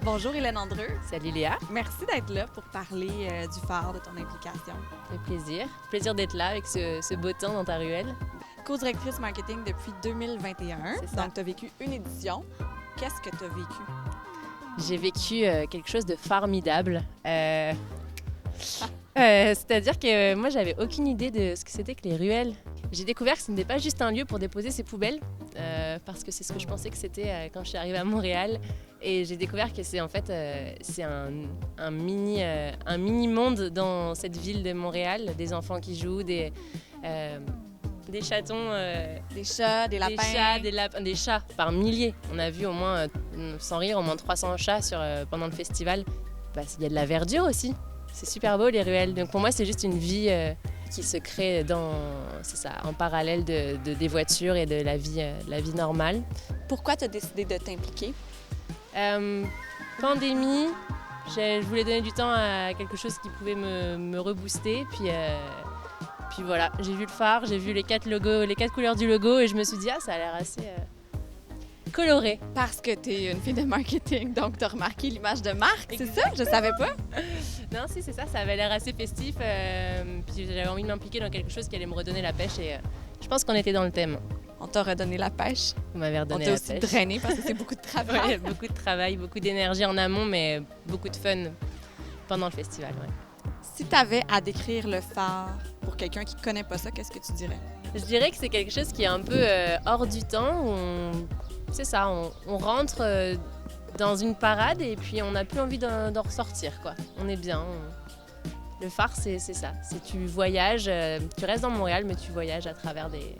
Bonjour Hélène Andreu. Salut Léa. Merci d'être là pour parler du phare, de ton implication. Ça fait plaisir. Plaisir d'être là avec ce beau temps dans ta ruelle. Co-directrice marketing depuis 2021. C'est ça. Donc, tu as vécu une édition. Qu'est-ce que tu as vécu? J'ai vécu quelque chose de formidable. C'est-à-dire que moi, j'avais aucune idée de ce que c'était que les ruelles. J'ai découvert que ce n'était pas juste un lieu pour déposer ses poubelles, parce que c'est ce que je pensais que c'était quand je suis arrivée à Montréal. Et j'ai découvert que c'est en fait c'est un mini monde dans cette ville de Montréal, des enfants qui jouent, des chatons, Des chats, des lapins. des chats par milliers. On a vu au moins, sans rire, au moins 300 chats pendant le festival. Il y a de la verdure aussi. C'est super beau les ruelles. Donc pour moi, c'est juste une vie qui se crée en parallèle des voitures et de la vie normale. Pourquoi tu as décidé de t'impliquer? Pandémie, je voulais donner du temps à quelque chose qui pouvait me rebooster. Puis voilà, j'ai vu le phare, j'ai vu les 4 couleurs du logo et je me suis dit, ça a l'air assez coloré. Parce que tu es une fille de marketing, donc tu as remarqué l'image de marque, c'est ça? Je savais pas. Non, si, c'est ça, ça avait l'air assez festif. Puis j'avais envie de m'impliquer dans quelque chose qui allait me redonner la pêche et je pense qu'on était dans le thème. On t'a redonné la pêche. Vous m'avez On redonné t'a la aussi pêche. drainé parce que c'est beaucoup de travail. Ouais, beaucoup de travail, beaucoup d'énergie en amont, mais beaucoup de fun pendant le festival. Ouais. Si tu avais à décrire le phare pour quelqu'un qui connaît pas ça, qu'est-ce que tu dirais? Je dirais que c'est quelque chose qui est un peu hors du temps. On rentre dans une parade et puis on n'a plus envie d'en ressortir, quoi. On est bien. Le phare, c'est ça. Tu voyages, tu restes dans Montréal, mais tu voyages à travers des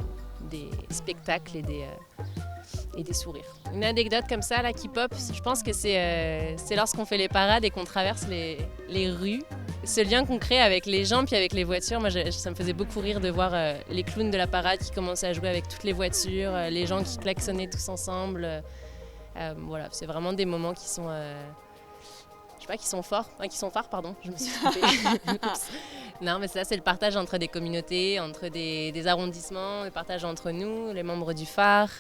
spectacles et des sourires. Une anecdote comme ça là, qui pop, je pense que c'est lorsqu'on fait les parades et qu'on traverse les rues. Ce lien qu'on crée avec les gens puis avec les voitures, moi ça me faisait beaucoup rire de voir les clowns de la parade qui commençaient à jouer avec toutes les voitures, les gens qui klaxonnaient tous ensemble. Voilà, c'est vraiment des moments qui sont... qui sont forts, qui sont phares, pardon, je me suis trompée. Non, mais ça, c'est le partage entre des communautés, entre des arrondissements, le partage entre nous, les membres du phare.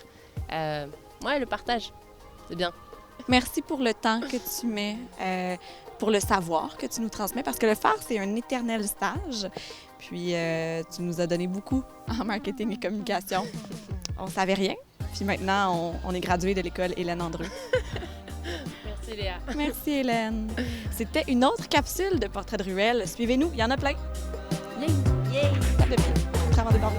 Le partage, c'est bien. Merci pour le temps que tu mets, pour le savoir que tu nous transmets, parce que le phare, c'est un éternel stage. Puis, tu nous as donné beaucoup en marketing et communication. On savait rien. Puis maintenant, on est gradué de l'école Hélène Andreu. Merci Léa. Merci Hélène. C'était une autre capsule de Portrait de ruelle. Suivez-nous, il y en a plein. Yay! Yay! Tape de pied, avant de parler.